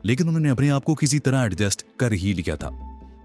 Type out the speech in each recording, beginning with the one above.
लेकिन उन्होंने अपने आप को किसी तरह एडजस्ट कर ही लिया था।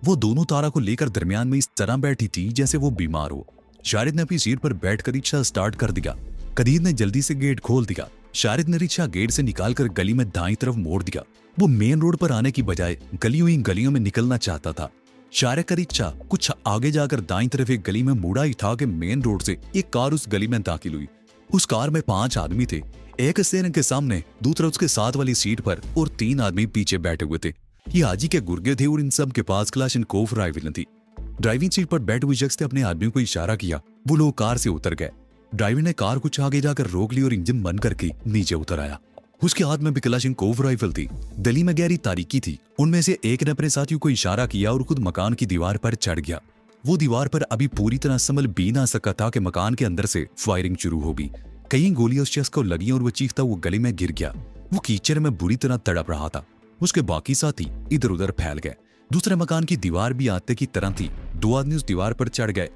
वो दोनों तारा को लेकर दरमियान में इस तरह बैठी थी जैसे वो बीमार हो। शारिद ने अपनी सीट पर बैठकर रिक्शा स्टार्ट कर दिया। कदीर ने जल्दी से गेट खोल दिया। शारिद ने रिक्शा गेट से निकालकर गली में दाईं तरफ मोड़ दिया। वो मेन रोड पर आने की बजाय गलियों ही गलियों में निकलना चाहता था। शारिद का रिक्शा कुछ आगे जाकर दाईं तरफ एक गली में मुड़ा ही था कि मेन रोड से एक कार उस गली में दाखिल हुई। उस कार में 5 आदमी थे, एक स्टीयरिंग के सामने, दूसरा उसके साथ वाली सीट पर और 3 आदमी पीछे बैठे हुए थे। ये हाजी के गुर्गे थे और इन सब के पास क्लाशनकोव राइफल थी। ड्राइविंग सीट पर बैठे हुए शख्स ने अपने आदमियों को इशारा किया। वो लोग कार से उतर गए। ड्राइवर ने कार कुछ आगे जाकर रोक ली और इंजन बंद करके नीचे उतर आया। उसके हाथ में भी क्लाशनकोव राइफल थी। गली में गहरी तारीकी थी। उनमें से एक ने अपने साथियों को इशारा किया और खुद मकान की दीवार पर चढ़ गया। वो दीवार पर अभी पूरी तरह संभल भी ना सका था कि मकान के अंदर से फायरिंग शुरू होगी। कई गोलियां उस शख्स को लगी और वो चीखता वो गली में गिर गया। वो कीचड़ में बुरी तरह तड़प रहा था। उसके बाकी साथी इधर उधर फैल गए। दूसरे मकान की दीवार भी आते की तरह थी। 2 आदमी उस दीवार पर चढ़ गए।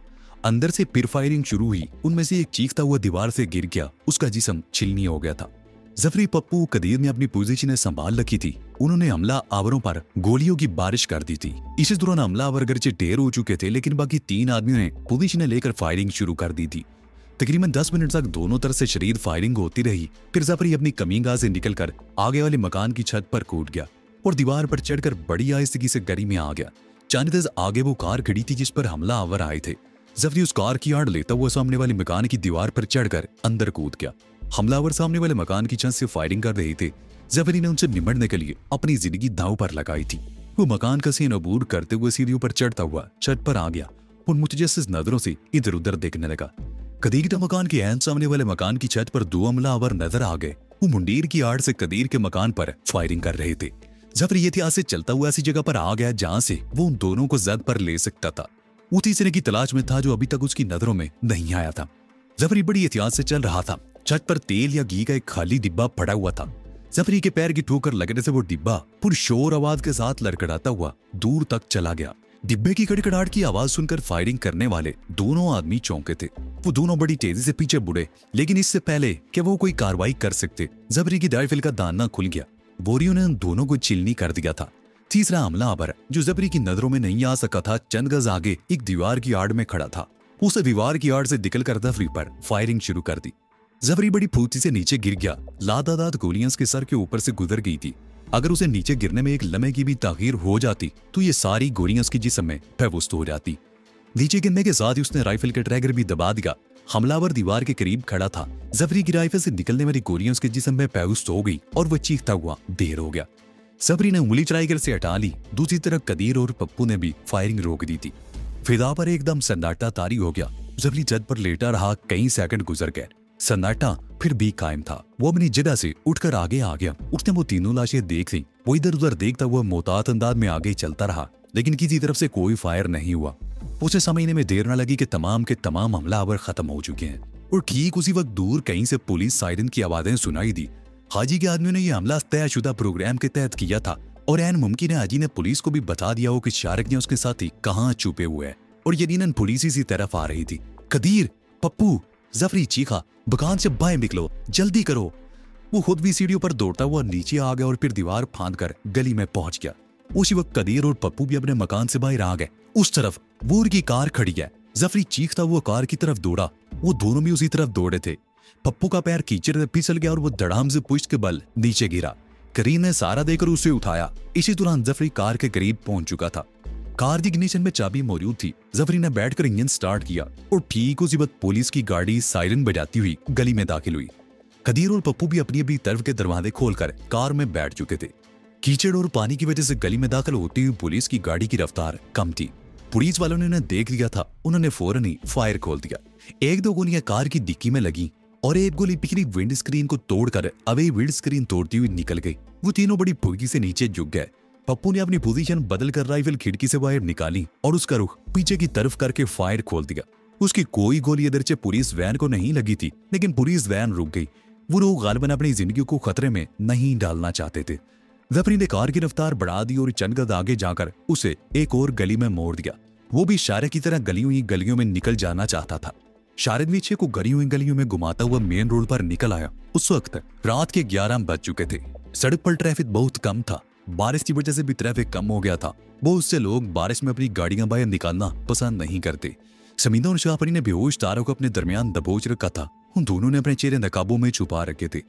अंदर से फिर फायरिंग शुरू हुई। उनमें से एक चीखता हुआ दीवार से गिर गया। उसका जिस्म छिलनी हो गया था। जफरी, पप्पू, कदीर ने अपनी पोजीशनें संभाल रखी थी। उन्होंने हमला आवरों पर गोलियों की बारिश कर दी थी। इसी दौरान हमलावर अगरचे ढेर हो चुके थे, लेकिन बाकी 3 आदमियों ने पोजीशनें लेकर फायरिंग शुरू कर दी थी। तकरीबन 10 मिनट तक दोनों तरफ से शरीर फायरिंग होती रही। फिर जफरी अपनी कमीगाह से निकलकर आगे वाले मकान की छत पर कूद गया और दीवार पर चढ़कर बड़ी आहिस्तगी से गली में आ गया। चांद तज आगे वो कार खड़ी थी जिस पर हमला आवर आए थे। जफरी उस कार की आड़ लेता हुआ सामने वाले मकान की दीवार पर चढ़कर अंदर कूद गया। हमलावर सामने वाले मकान की छत से फायरिंग कर रहे थे। जफरी ने उनसे निमटने के लिए अपनी जिंदगी दांव पर लगाई थी। वो मकान का सीन अबूर करते हुए सीढ़ियों पर चढ़ता हुआ छत पर आ गया और मुतजस्सिस नजरों से इधर उधर देखने लगा। कदीर के मकान के ऐन सामने वाले मकान की छत पर 2 हमलावर नजर आ गए। वो मुंडीर की आड़ से कदीर के मकान पर फायरिंग कर रहे थे। जफरी एहतियात से चलता हुआ ऐसी जगह पर आ गया जहां से वो उन दोनों को जद पर ले सकता था। वो तीसरे की तलाश में था जो अभी तक उसकी नजरों में नहीं आया था। जफरी बड़ी एहतियात से चल रहा था। छत पर तेल या घी का एक खाली डिब्बा पड़ा हुआ था। जफरी के पैर की ठोकर लगने से वो डिब्बा पुरशोर आवाज के साथ लड़खड़ाता हुआ दूर तक चला गया। डिब्बे की कड़कड़ाहट की आवाज सुनकर फायरिंग करने वाले दोनों आदमी चौंके थे। वो दोनों बड़ी तेजी से पीछे मुड़े, लेकिन इससे पहले कि वो कोई कार्रवाई कर सकते, जफरी की राइफल का दाना खुल गया। बोरियों ने उन दोनों को चिलनी कर दिया था। तीसरा हमलावर जो जफरी की नजरों में नहीं आ सका था, चंद गज आगे एक दीवार की आड़ में खड़ा था। उसे दीवार की आड़ से निकलकर जफरी पर फायरिंग शुरू कर दी। जफरी बड़ी फूटी से नीचे गिर गया। लादादाद गोलियां उसके सर के ऊपर से गुजर गई थी। अगर उसे नीचे गिरने में एक लम्हे की भी ताखीर हो जाती तो ये सारी गोलियां उसके जिस्म में फैवस्त हो जाती। नीचे गिरने के साथ ही उसने राइफल के ट्रैगर भी दबा दिया। हमलावर दीवार के करीब खड़ा था। जफरी की राइफल से निकलने वाली गोलियां उसके जिस्म में फैवस्त हो गई और वह चीखता हुआ ढेर हो गया। जफरी ने उंगली ट्राइगर से हटा ली। दूसरी तरफ कदीर और पप्पू ने भी फायरिंग रोक दी थी। फिदा पर एकदम सन्नाटा तारी हो गया। जफरी छत पर लेटा रहा। कई सेकंड गुजर गए। सन्नाटा फिर भी कायम था। वो अपनी जगह से उठकर आगे आ गया। उसने वो तीनों लाशें देख ली। वो इधर उधर देखता हुआ मोहतात अंदाज में आगे चलता रहा, लेकिन किसी तरफ से कोई फायर नहीं हुआ। उसे समझने में देर न लगी कि तमाम के तमाम हमलावर खत्म हो चुके हैं और ठीक उसी वक्त दूर कहीं से पुलिस सायरन की आवाजें सुनाई दी। हाजी के आदमियों ने यह हमला तयशुदा प्रोग्राम के तहत किया था और ऐन मुमकिन है हाजी ने पुलिस को भी बता दिया हो कि शारिक ने उसके साथी कहाँ छुपे हुए हैं और यकीनन पुलिस इसी तरफ आ रही थी। कदीर, पप्पू, जफरी चीखा, मकान से बाहर निकलो, जल्दी करो। वो खुद भी सीढ़ियों पर दौड़ता हुआ नीचे आ गया और फिर दीवार फांद कर गली में पहुंच गया। उसी वक्त कदीर और पप्पू भी अपने मकान से बाहर आ गए। उस तरफ वोर की कार खड़ी है। जफरी चीखता हुआ कार की तरफ दौड़ा। वो दोनों भी उसी तरफ दौड़े थे। पप्पू का पैर कीचड़ में फिसल गया और वो धड़ाम से पुश्त के बल नीचे गिरा। करीम ने सहारा देकर उसे उठाया। इसी दौरान जफरी कार के करीब पहुंच चुका था। कार की इग्निशन में चाबी मौजूद थी। जफरी ने बैठकर इंजन स्टार्ट किया और ठीक उसी वक्त पुलिस की गाड़ी सायरन बजाती हुई गली में दाखिल हुई। कदीर और पप्पू भी अपनी अपनी तरफ के दरवाजे खोलकर कार में बैठ चुके थे। कीचड़ और पानी की वजह से गली में दाखिल होती हुई पुलिस की गाड़ी की रफ्तार कम थी। पुलिस वालों ने उन्हें देख लिया था। उन्होंने फौरन ही फायर खोल दिया। 1-2 गोलियां कार की डिक्की में लगी और एक गोली पिछली विंड स्क्रीन को तोड़कर अवे विंड स्क्रीन तोड़ती हुई निकल गई। वो तीनों बड़ी फुर्ती से नीचे झुक गए। पप्पू ने अपनी पोजीशन बदलकर राइफल खिड़की से बाहर निकाली और उसका रुख पीछे की तरफ करके फायर खोल दिया। उसकी कोई गोली इधरचे पुलिस वैन को नहीं लगी थी, लेकिन पुलिस वैन रुक गई। वो लोग गालिबन अपनी जिंदगी को खतरे में नहीं डालना चाहते थे। जफरी ने कार की रफ्तार बढ़ा दी और चंद गज आगे जाकर उसे एक और गली में मोड़ दिया। वो भी शारिद की तरह गलियों में निकल जाना चाहता था। शारिद पीछे को गलियों में घुमाता हुआ मेन रोड पर निकल आया। उस वक्त रात के 11 बज चुके थे। सड़क पर ट्रैफिक बहुत कम था। बारिश की वजह से भी ट्रैफिक कम हो गया था। बहुत से लोग बारिश में अपनी गाड़ियां बाहर निकालना पसंद नहीं करते। समीना और शाहपरी ने बेहोश तारा को अपने दरमियान दबोच रखा था। उन दोनों ने अपने चेहरे नकाबों में छुपा रखे थे।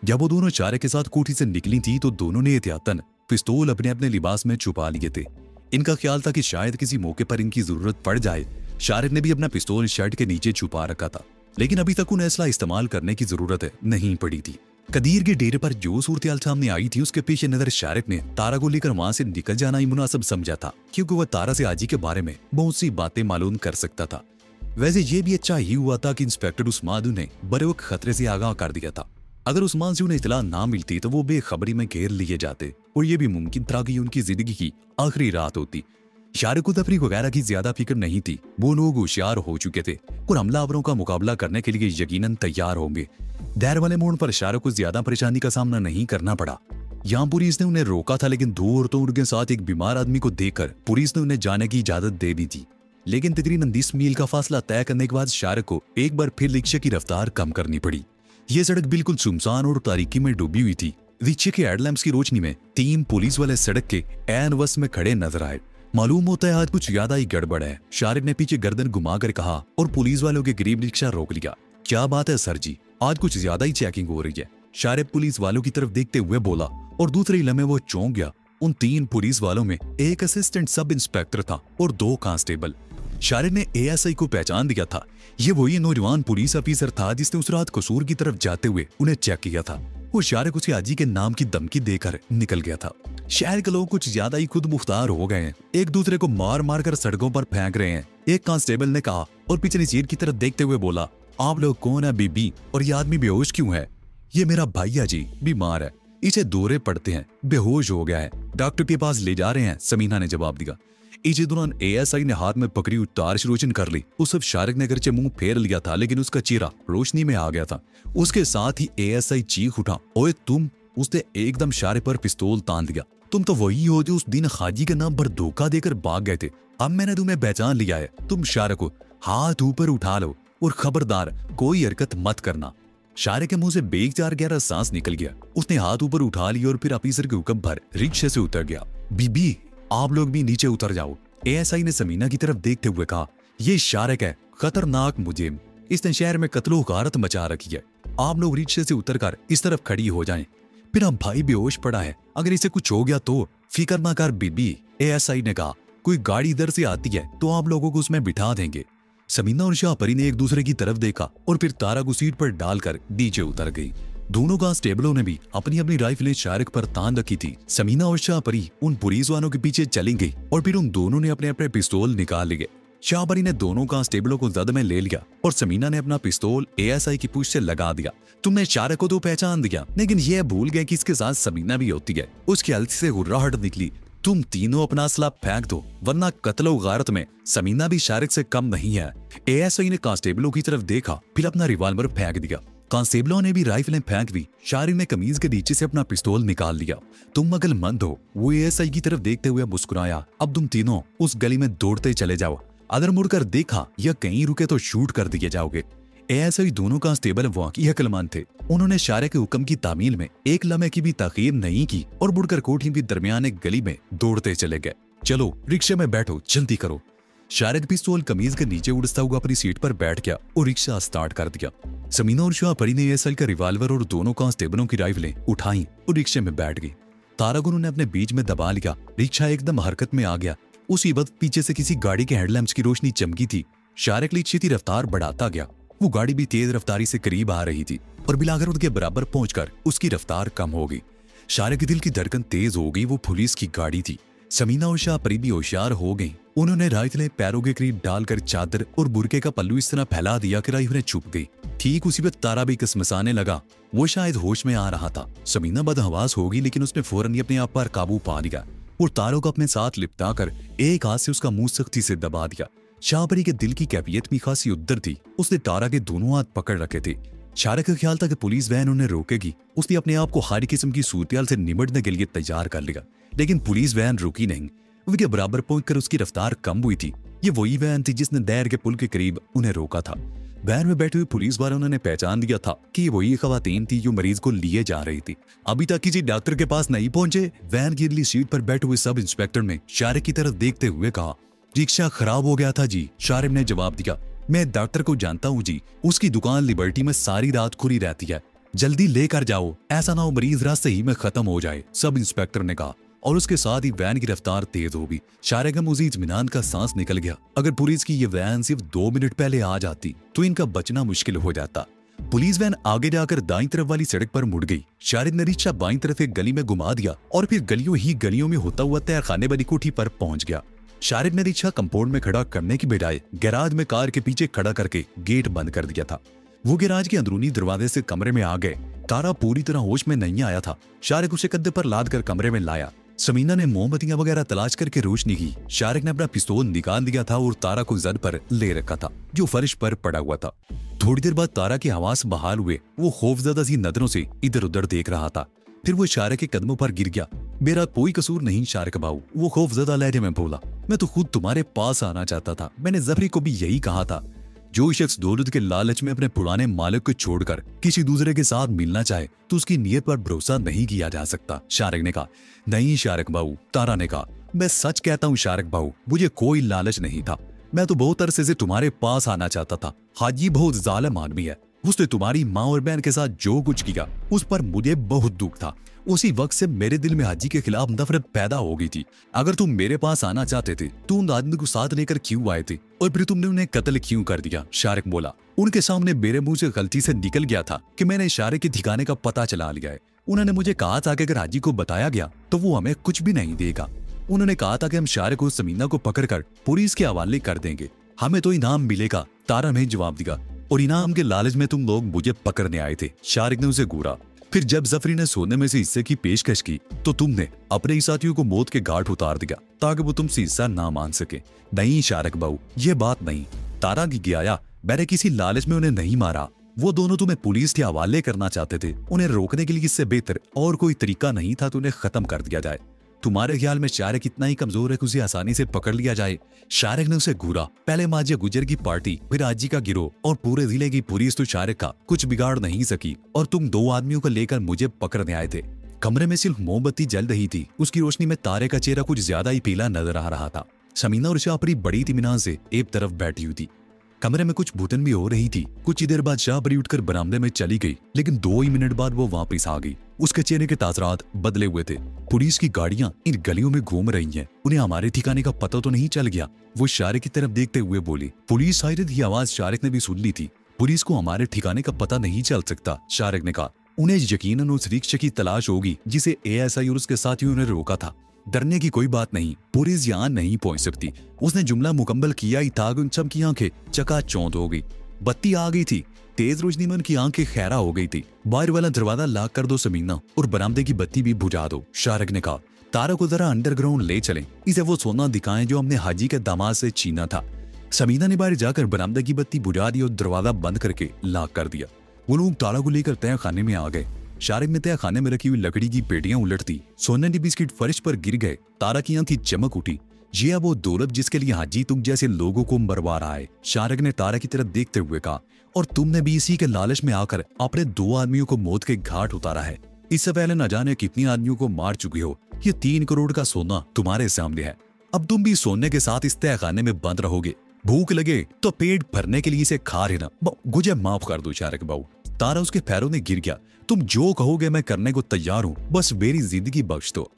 जब वो दोनों चारे के साथ कोठी से निकली थी तो दोनों ने एहतियातन पिस्तौल अपने अपने लिबास में छुपा लिए थे। इनका ख्याल था कि शायद किसी मौके पर इनकी जरूरत पड़ जाए। शारिद ने भी अपना पिस्तौल शर्ट के नीचे छुपा रखा था, लेकिन अभी तक उन्हें असला इस्तेमाल करने की जरूरत नहीं पड़ी थी। कदीर के डेरे पर जो सूरत सामने आई थी उसके पेश नजर शारिद ने तारा को लेकर वहां से निकल जाना ही मुनासिब समझा था, क्योंकि वह तारा से आजी के बारे में बहुत सी बातें मालूम कर सकता था। वैसे ये भी अच्छा ही हुआ था कि इंस्पेक्टर उस्मान ने बड़े वक्त खतरे से आगाह कर दिया था। अगर उस्मान से उन्हें इतला ना मिलती तो वो बेखबरी में घेर लिए जाते और ये भी मुमकिन था कि उनकी जिंदगी की आखिरी रात होती। शारिद को तफरीक वगैरह की ज्यादा फिक्र नहीं थी। वो लोग होशियार हो चुके थे और हमलावरों का मुकाबला करने के लिए यकीनन तैयार होंगे। देर वाले मोड़ पर शारिद को ज्यादा परेशानी का सामना नहीं करना पड़ा। यहाँ पुलिस ने उन्हें रोका था, लेकिन दो औरतों उनके साथ एक बीमार आदमी को देखकर पुलिस ने उन्हें जाने की इजाजत दे दी थी। लेकिन तकरीबन 20 मील का फासला तय करने के बाद शारिद को एक बार फिर रिक्शे की रफ्तार कम करनी पड़ी। ये सड़क बिल्कुल सुनसान और तारीकी में डूबी हुई थी। रिक्शे के हेडलैम्प्स की रोशनी में 3 पुलिस वाले सड़क के ऐन वस में खड़े नजर आए। मालूम होता है आज कुछ ज्यादा ही गड़बड़ है। शारिद ने पीछे गर्दन घुमा कर कहा और पुलिस वालों के करीब रिक्शा रोक लिया। क्या बात है सर जी, आज कुछ ज्यादा ही चेकिंग हो रही है। शारिद पुलिस वालों की तरफ देखते हुए बोला और दूसरे लम्हे वो चौंक गया। उन 3 पुलिस वालों में एक असिस्टेंट सब इंस्पेक्टर था और 2 कांस्टेबल। शारिद ने एएसआई को पहचान दिया था। ये वही नौजवान पुलिस ऑफिसर था जिसने उस रात कसूर की तरफ जाते हुए उन्हें चेक किया था। वो शारिद उसे आजी के नाम की धमकी देकर निकल गया था। शहर के लोग कुछ ज्यादा ही खुद मुख्तार हो गए हैं, एक दूसरे को मार मार कर सड़कों पर फेंक रहे हैं। एक कांस्टेबल ने कहा और पिछली सीट की तरफ देखते हुए बोला, आप लोग कौन है बीबी, और ये आदमी बेहोश क्यों है? ये मेरा भैया जी बीमार है, इसे दौरे पड़ते हैं, बेहोश हो गया है, डॉक्टर के पास ले जा रहे हैं, समीना ने जवाब दिया। इसी दौरान एएसआई ने हाथ में पकड़ी हुई टार्च रोशन कर ली। उस सब शारिद ने अगरचे मुंह फेर लिया था, लेकिन उसका चेहरा रोशनी में आ गया था। उसके साथ ही एएसआई चीख उठा, ओए तुम! उसने एकदम शारिद पर पिस्तौल तान दिया। तुम तो वही हो जो उस दिन हाजी के नाम पर धोखा देकर भाग गए थे। अब मैंने तुम्हें पहचान लिया है। तुम शारिद को हाथ ऊपर उठा लो और खबरदार कोई हरकत मत करना। शारिद के मुंह से बेजार गहरा सांस निकल गया। उसने हाथ ऊपर उठा लिया और फिर ऑफिसर के हुक्म पर रिक्शे से उतर गया। बीबी, आप लोग भी नीचे उतर जाओ, एएसआई ने समीना की तरफ देखते हुए कहा। ये शारिद है, खतरनाक मुजरिम, इसने शहर में कत्लो गारत मचा रखी है। आप लोग रिक्शे से उतरकर इस तरफ खड़ी हो जाएं। मेरा भाई बेहोश पड़ा है, अगर इसे कुछ हो गया तो फिक्र ना कर बीबी, एएसआई ने कहा। कोई गाड़ी इधर से आती है तो आप लोगों को उसमें बिठा देंगे। समीना और शाहपरी ने एक दूसरे की तरफ देखा और फिर तारा को सीट पर डालकर नीचे उतर गई। दोनों कांस्टेबलों ने भी अपनी अपनी राइफलें शारिद पर तान रखी थी। समीना और शाहपरी उन पुलिस वालों के पीछे चली गई और फिर उन दोनों ने अपने अपने पिस्तौल निकाल लिए। शाहपरी ने दोनों कांस्टेबलों को जद में ले लिया और समीना ने अपना पिस्तौल एएसआई की पूंछ से लगा दिया। तुमने शारिद को तो पहचान दिया, लेकिन यह भूल गए कि इसके साथ समीना भी होती है। उसकी हल्की से गुर्राहट निकली। तुम तीनों अपना असला फेंक दो, वरना कत्ल व गारत में समीना भी शारिद से कम नहीं है। एएसआई ने कांस्टेबलों की तरफ देखा, फिर अपना रिवॉल्वर फेंक दिया। कांस्टेबलों ने भी राइफलें फेंक दी। शारिद ने कमीज के नीचे से अपना पिस्तौल निकाल लिया। तुम अक्लमंद हो, वो एएसआई की तरफ देखते हुए मुस्कुराया। अब तुम तीनों उस गली में दौड़ते चले जाओ, अगर मुड़कर देखा या कहीं रुके तो शूट कर दिए जाओगे। एएसआई दोनों कांस्टेबल वाकई अक्लमंद थे। उन्होंने शारिद के हुक्म की तामील में एक लम्हे की भी ताखीर नहीं की और मुड़कर कोठी के दरमियान एक गली में दौड़ते चले गए। चलो रिक्शे में बैठो, जल्दी करो। शारिद पिस्तौल कमीज के नीचे उड़ता हुआ अपनी सीट पर बैठ गया और रिक्शा स्टार्ट कर दिया। समीना और शाहपरी ने एएसआई का रिवॉल्वर और दोनों कांस्टेबलों की राइफलें उठाई और रिक्शे में बैठ गई। तारा को उन्होंने अपने बीच में दबा लिया। रिक्शा एकदम हरकत में आ गया। उसी वक्त पीछे से किसी गाड़ी के हेडलैम्प्स की रोशनी चमकी थी। शारिद रिक्शे की रफ्तार बढ़ाता गया। वो गाड़ी भी तेज रफ्तारी से करीब आ रही थी और बिलाकर उनके बराबर पहुंचकर उसकी रफ्तार कम हो गई। शारिद के दिल की धड़कन तेज हो गई। वो पुलिस की गाड़ी थी। समीना और शाहपरी भी होशियार हो गई। उन्होंने राइफलें पैरों के करीब डालकर चादर और बुरके का पल्लू इस तरह फैला दिया कि राइफलें छुप गई। ठीक उसी वक्त तारा भी कसमसाने लगा। वो शायद होश में आ रहा था। समीना बदहवास होगी, लेकिन उसने फौरन ही अपने आप पर काबू पा लिया और तारों को अपने साथ लिपटाकर एक हाथ से उसका मुंह सख्ती से दबा दिया। शाहपरी के दिल की कैफियत भी खासी उद्दर थी। उसने तारा के दोनों हाथ पकड़ रखे थे। शारिद का ख्याल था कि पुलिस वैन उन्हें रोकेगी। उसने अपने आप को हर किस्म की सूरत से निपटने के लिए तैयार कर लिया, लेकिन पुलिस वैन रुकी नहीं। उसके बराबर पहुंचकर उसकी रफ्तार कम हुई थी। ये वही वैन थी जिसने दैर के पुल के करीब उन्हें रोका था। वैन में बैठे हुए पुलिस वालों ने पहचान दिया था कि वही खवातीन थी जो मरीज को लिए जा रही थी। अभी तक किसी डॉक्टर के पास नहीं पहुंचे। वैन की अगली सीट पर बैठे हुए सब इंस्पेक्टर ने शारिक की तरफ देखते हुए कहा, रिक्शा खराब हो गया था जी। शारिक ने जवाब दिया, मैं डॉक्टर को जानता हूँ जी, उसकी दुकान लिबर्टी में सारी रात खुली रहती है, जल्दी लेकर जाओ, ऐसा ना हो मरीज रास्ते ही में खत्म हो जाए, सब इंस्पेक्टर ने कहा। और उसके साथ ही वैन की रफ्तार तेज हो गई। शारिक का मुझे इत्मीनान का सांस निकल गया। अगर पुलिस की ये वैन सिर्फ 2 मिनट पहले आ जाती तो इनका बचना मुश्किल हो जाता। पुलिस वैन आगे जाकर दाईं तरफ वाली सड़क पर मुड़ गई। शारिक ने रिक्शा बाईं तरफ एक गली में घुमा दिया और फिर गलियों में होता हुआ तहखाने वाली कोठी पर पहुंच गया। शारिक ने रिक्शा कंपाउंड में खड़ा करने की बजाय गैराज में कार के पीछे खड़ा करके गेट बंद कर दिया था। वो गैराज के अंदरूनी दरवाजे से कमरे में आ गए। तारा पूरी तरह होश में नहीं आया था। शारिक उसे कंधे पर लाद कर कमरे में लाया। समीना ने मोमबत्तियां वगैरह तलाश करके रोशनी की। शारिक ने अपना पिस्तौल निकाल दिया था और तारा को जद पर ले रखा था जो फर्श पर पड़ा हुआ था। थोड़ी देर बाद तारा के आवाज बहाल हुए। वो खौफजदा सी नजरों से इधर उधर देख रहा था। फिर वो शारिक के कदमों पर गिर गया। मेरा कोई कसूर नहीं शारिक बाबू, वो खौफजदा लहजे में बोला। मैं तो खुद तुम्हारे पास आना चाहता था। मैंने जफरी को भी यही कहा था। जो शख्स दौलत के लालच में अपने पुराने मालिक को छोड़कर किसी दूसरे के साथ मिलना चाहे तो उसकी नीयत पर भरोसा नहीं किया जा सकता। शारिक ने कहा, नहीं शारिक बाबू। तारा ने कहा, मैं सच कहता हूँ शारिक बाबू, मुझे कोई लालच नहीं था। मैं तो बहुत अरसे से तुम्हारे पास आना चाहता था। हाजी बहुत जालिम आदमी है। उसने तुम्हारी माँ और बहन के साथ जो कुछ किया उस पर मुझे बहुत दुख था। उसी वक्त से मेरे दिल में हाजी के खिलाफ नफरत पैदा हो गई थी। अगर तुम मेरे पास आना चाहते थे तो उन आदमी को साथ लेकर क्यों आए थे और फिर तुमने उन्हें कत्ल क्यों कर दिया? शारिक बोला। उनके सामने मेरे मुंह से गलती से निकल गया था कि मैंने शारिक के ठिकाने का पता चला लिया है। उन्होंने मुझे कहा था कि अगर हाजी को बताया गया तो वो हमें कुछ भी नहीं देगा। उन्होंने कहा था कि हम शारिक और समीना को पकड़कर पुलिस के हवाले कर देंगे, हमें तो इनाम मिलेगा। तारा ने जवाब दिया, और इनाम के लालच में तुम लोग मुझे पकड़ने आए थे। शारिक ने उसे घूरा। फिर जब जफरी ने सोने में से हिस्से की पेशकश की तो तुमने अपने ही साथियों को मौत के घाट उतार दिया ताकि वो तुमसे हिस्सा ना मान सके। नहीं शारिक बाबू, ये बात नहीं। तारा की गया, मैंने किसी लालच में उन्हें नहीं मारा। वो दोनों तुम्हें पुलिस के हवाले करना चाहते थे। उन्हें रोकने के लिए इससे बेहतर और कोई तरीका नहीं था तो उन्हें खत्म कर दिया जाए। तुम्हारे ख्याल में शारिक इतना ही कमजोर है कि उसे आसानी से पकड़ लिया जाए? शारिक ने उसे घूरा। पहले माजिया गुजर की पार्टी, फिर आजी का गिरोह और पूरे जिले की पुलिस तो शारिक का कुछ बिगाड़ नहीं सकी और तुम 2 आदमियों को लेकर मुझे पकड़ने आए थे। कमरे में सिर्फ मोमबत्ती जल रही थी। उसकी रोशनी में तारे का चेहरा कुछ ज्यादा ही पीला नजर आ रहा था। समीना और शाहपरी बड़ी इत्मीनान से एक तरफ बैठी हुई थी। कमरे में कुछ भूतन भी हो रही थी। कुछ ही देर बाद शाहपरी उठकर बरामदे में चली गई, लेकिन 2 ही मिनट बाद वो वापस आ गई। उसके चेहरे के तासरात बदले हुए थे। पुलिस की गाड़ियां इन गलियों में घूम रही हैं, उन्हें हमारे ठिकाने का पता तो नहीं चल गया? वो शारिक की तरफ देखते हुए बोली। पुलिस शायद ये आवाज शारिक ने भी सुन ली थी। पुलिस को हमारे ठिकाने का पता नहीं चल सकता, शारिक ने कहा। उन्हें यकीनन उस रिक्शे की तलाश होगी जिसे एएसआई और उसके साथियों ने रोका था। डरने की कोई बात नहीं, पुलिस यहाँ नहीं पहुंच सकती। उसने जुमला मुकम्मल किया ही था कि उन सब की आंखें चकाचौंध हो गई। बत्ती आ गई थी। तेज रोशनी में उनकी आंखें खैरा हो गई थी। बाहर वाला दरवाजा लॉक कर दो समीना, और बरामदे की बत्ती भी बुझा दो, शारिक ने कहा। तारा को जरा अंडरग्राउंड ले चलें, इसे वो सोना दिखाएं जो हमने हाजी के दामाद से छीना था। समीना ने बाहर जाकर बरामदे की बत्ती बुझा दी और दरवाजा बंद करके लॉक कर दिया। वो लोग तारा को लेकर तय खाने में आ गए। शारिक ने तय खाने में रखी हुई लकड़ी की पेटियां उलटती। सोने के बिस्किट फर्श पर गिर गए। तारा की आंखें चमक उठी। ये वो दौलत जिसके लिए हाजी तुम जैसे लोगों को मरवा रहा है, शारिक ने तारा की तरफ देखते हुए कहा। और तुमने भी इसी के लालच में आकर अपने 2 आदमियों को मौत के घाट उतारा है। इससे पहले न जाने कितनी आदमियों को मार चुकी हो। ये 3 करोड़ का सोना तुम्हारे सामने है। अब तुम भी सोने के साथ इस तय खाने में बंद रहोगे। भूख लगे तो पेट भरने के लिए इसे खा लेना। मुझे माफ कर दो शारिक बाबू। तारा उसके पैरों में गिर गया। तुम जो कहोगे मैं करने को तैयार हूँ, बस मेरी जिंदगी बख्श दो।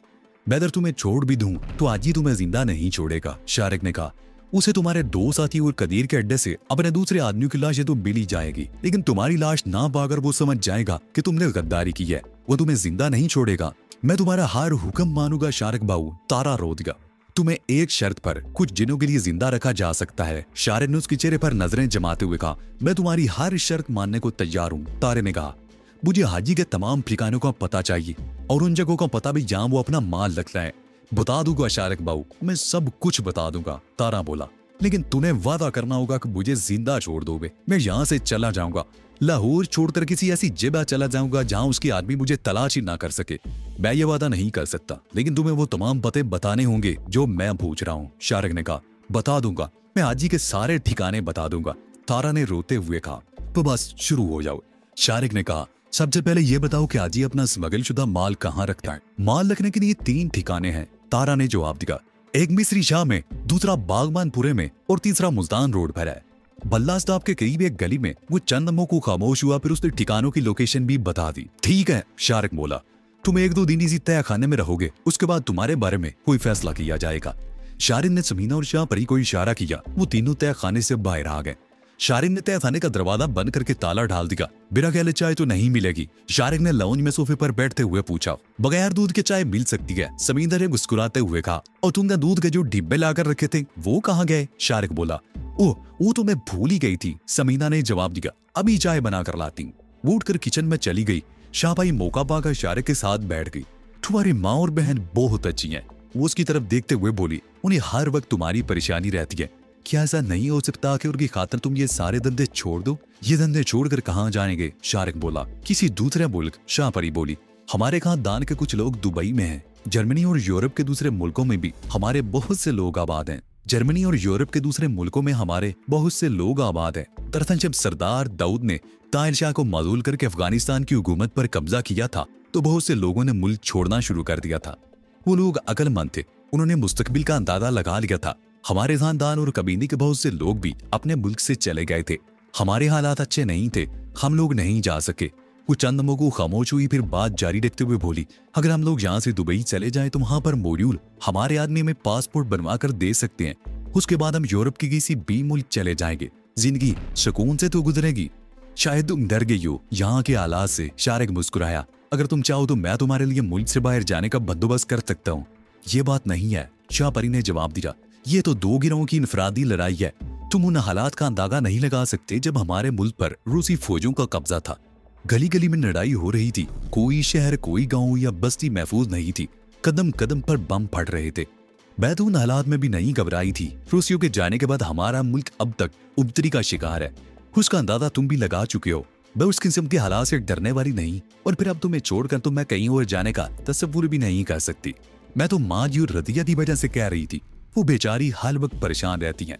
मैं अगर तुम्हें छोड़ भी दूं तो आज ही तुम्हें जिंदा नहीं छोड़ेगा, शारिक ने कहा। उसे तुम्हारे 2 साथी और कदीर के अड्डे से अपने दूसरे आदमियों की लाशें तो मिली जाएगी, लेकिन तुम्हारी लाश ना पाकर वो समझ जाएगा कि तुमने गद्दारी की है। वो तुम्हें जिंदा नहीं छोड़ेगा। मैं तुम्हारा हर हुक्म मानूंगा शारिक बाबू। तारा रो दिया। तुम्हें एक शर्त पर कुछ दिनों के लिए जिंदा रखा जा सकता है, शारिक ने उसके चेहरे पर नजरें जमाते हुए कहा। मैं तुम्हारी हर शर्त मानने को तैयार हूँ, तारे ने कहा। मुझे हाजी के तमाम ठिकानों का पता चाहिए और उन जगहों का पता भी जहां वो अपना माल रखता है। बता दूंगा शारिक बाबू, मैं सब कुछ बता दूंगा, तारा बोला। लेकिन तुम्हें वादा करना होगा कि मुझे जिंदा छोड़ दोगे। मैं यहाँ से चला जाऊंगा, लाहौर छोड़कर किसी ऐसी जगह चला जाऊंगा जहां उसके आदमी मुझे तलाश ही ना कर सके। मैं ये वादा नहीं कर सकता, लेकिन तुम्हें वो तमाम पते बताने होंगे जो मैं पूछ रहा हूँ, शारिक ने कहा। बता दूंगा, मैं हाजी के सारे ठिकाने बता दूंगा। तारा ने रोते हुए कहा। तो बस शुरू हो जाओ। शारिक ने कहा, सबसे पहले ये बताओ कि हाजी अपना स्मगलशुदा माल कहाँ रखता है? माल रखने के लिए 3 ठिकाने हैं, तारा ने जवाब दिया। एक मिस्री शाह में, दूसरा बागबानपुरे में और तीसरा मुल्तान रोड पर है। बल्ला स्टॉप के करीब एक गली में। वो चंद लम्हों को खामोश हुआ, फिर उसने ठिकानों की लोकेशन भी बता दी। ठीक है, शारिक बोला, तुम 1-2 दिन इसी तय खाने में रहोगे, उसके बाद तुम्हारे बारे में कोई फैसला किया जाएगा। शारिक ने समीना और शाह परी को इशारा किया। वो तीनों तय खाने से बाहर आ गए। शारिक ने तय खाने का दरवाजा बंद करके ताला डाल दिया। बिना कहले चाय तो नहीं मिलेगी, शारिक ने लाउंज में सोफे पर बैठते हुए पूछा। बगैर दूध के चाय मिल सकती है, समीना ने मुस्कुराते हुए कहा। और तुमने दूध के जो डिब्बे लाकर रखे थे वो कहाँ गए? शारिक बोला। ओह, वो तो मैं भूल ही गई थी, समीना ने जवाब दिया। अभी चाय बना कर लाती हूँ। वो उठकर किचन में चली गई। शाहबाई मौका पाकर शारिक के साथ बैठ गई। तुम्हारी माँ और बहन बहुत अच्छी हैं, वो उसकी तरफ देखते हुए बोली। उन्हें हर वक्त तुम्हारी परेशानी रहती है, क्या ऐसा नहीं हो सकता कि उनकी खातिर तुम ये सारे धंधे छोड़ दो? ये धंधे छोड़कर कहाँ जाएंगे? शारिक बोला। किसी दूसरे मुल्क, शाहपरी बोली। हमारे खानदान के कुछ लोग दुबई में हैं। जर्मनी और यूरोप के दूसरे मुल्कों में भी हमारे बहुत से लोग आबाद हैं। जर्मनी और यूरोप के दूसरे मुल्कों में हमारे बहुत से लोग आबाद हैं। दरअसल जब सरदार दाऊद ने ताहिर शाह को माजूल करके अफगानिस्तान की हुकूमत पर कब्जा किया था तो बहुत से लोगों ने मुल्क छोड़ना शुरू कर दिया था। वो लोग अक्लमंद थे, उन्होंने मुस्तकबिल का अंदाजा लगा लिया था। हमारे खानदान और कबीले के बहुत से लोग भी अपने मुल्क से चले गए थे। हमारे हालात अच्छे नहीं थे, हम लोग नहीं जा सके। वो चंद लम्हों को खामोश हुई, फिर बात जारी रखते हुए बोली। अगर हम लोग यहाँ से दुबई चले जाएं तो वहां पर मौजूद हमारे आदमी में पासपोर्ट बनवा कर दे सकते हैं। उसके बाद हम यूरोप के किसी भी मुल्क चले जाएंगे। जिंदगी सुकून से तो गुजरेगी। शायद तुम डर गई हो यहाँ के हालात से, शारिक मुस्कुराया। अगर तुम चाहो तो मैं तुम्हारे लिए मुल्क से बाहर जाने का बंदोबस्त कर सकता हूँ। ये बात नहीं है, शाहपरी ने जवाब दिया। ये तो 2 गिरोहों की इनफरादी लड़ाई है। तुम उन हालात का अंदाजा नहीं लगा सकते जब हमारे मुल्क पर रूसी फौजों का कब्जा था। गली गली में लड़ाई हो रही थी। कोई शहर, कोई गांव या बस्ती महफूज नहीं थी। कदम कदम पर बम फट रहे थे। मैं तो उन हालात में भी नहीं घबराई थी। रूसियों के जाने के बाद हमारा मुल्क अब तक उबतरी का शिकार है। उसका अंदाजा तुम भी लगा चुके हो। मैं उस किस्म के हालात से डरने वाली नहीं, और फिर अब तुम्हें छोड़कर तो मैं कहीं और जाने का तस्वुर भी नहीं कर सकती। मैं तो माँ जी और रदिया की वजह से कह रही थी। वो बेचारी हर वक्त परेशान रहती हैं।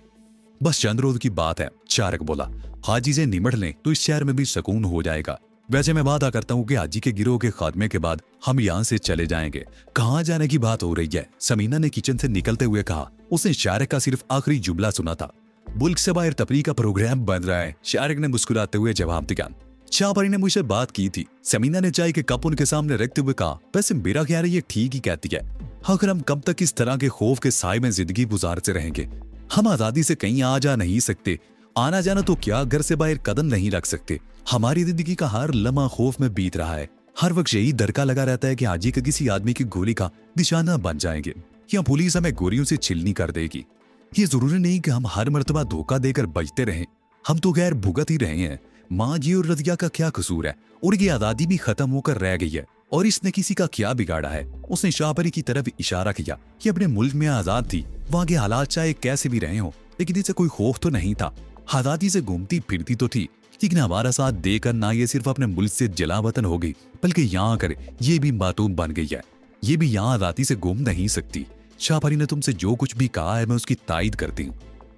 बस चंद रोज की बात है, शारिक बोला। हाजी से निमट लें तो इस शहर में भी सुकून हो जाएगा। वैसे मैं वादा करता हूँ कि हाजी के गिरोह के खात्मे के बाद हम यहाँ से चले जाएंगे। कहाँ जाने की बात हो रही है? समीना ने किचन से निकलते हुए कहा। उसने शारिक का सिर्फ आखिरी जुमला सुना था। मुल्क से बाहर तफरीह का प्रोग्राम बन रहा है, शारिक ने मुस्कुराते हुए जवाब दिया। शाहपरी ने मुझसे बात की थी, समीना ने चाय के कप उनके सामने रखते हुए कहा। वैसे मेरा ख्याल है ये ठीक ही कहती है। आखिर हम कब तक इस तरह के खौफ के साए में जिंदगी गुजारते रहेंगे? हम आजादी से कहीं आ जा नहीं सकते। आना जाना तो क्या, घर से बाहर कदम नहीं रख सकते। हमारी जिंदगी का हर लम्हा खौफ में बीत रहा है। हर वक्त यही डर लगा रहता है कि हाजी के किसी आदमी की गोली का निशाना बन जाएंगे या पुलिस हमें गोलियों से छिलनी कर देगी। ये जरूरी नहीं कि हम हर मर्तबा धोखा देकर बचते रहें। हम तो गैर भुगत ही रहे हैं। माँ जी और रजिया का क्या कसूर है? उनकी आजादी भी खत्म होकर रह गई है, और इसने किसी का क्या बिगाड़ा है? उसने शाहपरी की तरफ इशारा किया कि अपने मुल्क में आजाद थी। वहां के हालात चाहे कैसे भी रहे हो, लेकिन इसे कोई खौफ तो नहीं था। आजादी से घूमती फिरती तो थी, लेकिन हमारा साथ देकर ना ये सिर्फ अपने मुल्क से जला वतन हो गई, बल्कि यहाँ आकर ये भी मातूम बन गई है। ये भी यहाँ आजादी से घूम नहीं सकती। शाहपरी ने तुमसे जो कुछ भी कहा है मैं उसकी तायद करती हूँ।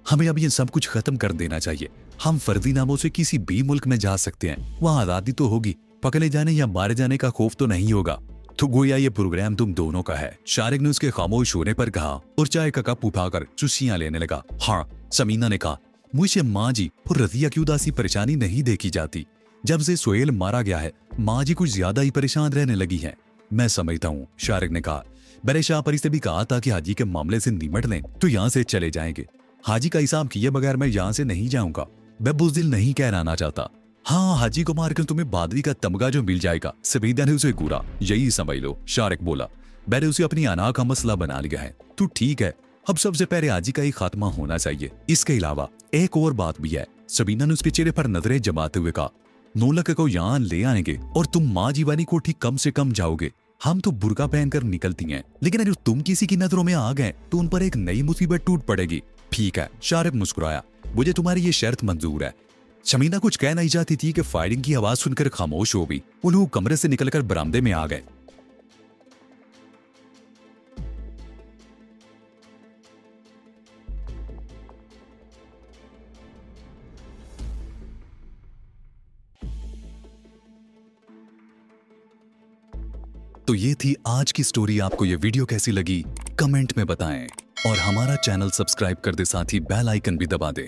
हमें अब ये सब कुछ खत्म कर देना चाहिए। हम फर्जी नामों से किसी भी मुल्क में जा सकते हैं। वहाँ आजादी तो होगी, पकड़े जाने या मारे जाने का खौफ तो नहीं होगा। तो गोया ये प्रोग्राम तुम दोनों का है, शारिक ने उसके खामोश होने पर कहा और चाय का कप उठाकर चुस्सियां लेने लगा। हाँ, समीना ने कहा। मुझे माँ जी और रजिया की उदासी परेशानी नहीं देखी जाती। जब से सोहेल मारा गया है माँ जी कुछ ज्यादा ही परेशान रहने लगी है। मैं समझता हूँ, शारिक ने कहा। मैंने शाहपरी से भी कहा था कि हाजी के मामले से निमट लें तो यहाँ से चले जाएंगे। हाजी का हिसाब किए बगैर मैं यहाँ से नहीं जाऊंगा। मैं बुज़दिल नहीं कहलाना चाहता। हाँ, हाजी को मारकर तुम्हें बादरी का तमगा जो मिल जाएगा, सफेदा ने उसे घूरा, यही समझ लो, शारिक बोला। मैंने उसे अपनी अना का मसला बना लिया है। तो ठीक है, अब सबसे पहले हाजी का ही खात्मा होना चाहिए। इसके अलावा एक और बात भी है, सबीना ने उसके चेहरे पर नजरें जमाते हुए कहा। 9 लाख को यहाँ ले आएंगे और तुम माँ जीवानी कोठी कम से कम जाओगे। हम तो बुर्का पहनकर निकलती हैं, लेकिन अगर तुम किसी की नजरों में आ गए तो उन पर एक नई मुसीबत टूट पड़ेगी। ठीक है, शारिक मुस्कुराया। मुझे तुम्हारी ये शर्त मंजूर है। शमीना कुछ कह नहीं चाहती थी कि फायरिंग की आवाज सुनकर खामोश हो गई। वो लोग कमरे से निकलकर बरामदे में आ गए। तो ये थी आज की स्टोरी। आपको ये वीडियो कैसी लगी कमेंट में बताएं और हमारा चैनल सब्सक्राइब कर दे, साथ ही बेल आइकन भी दबा दे।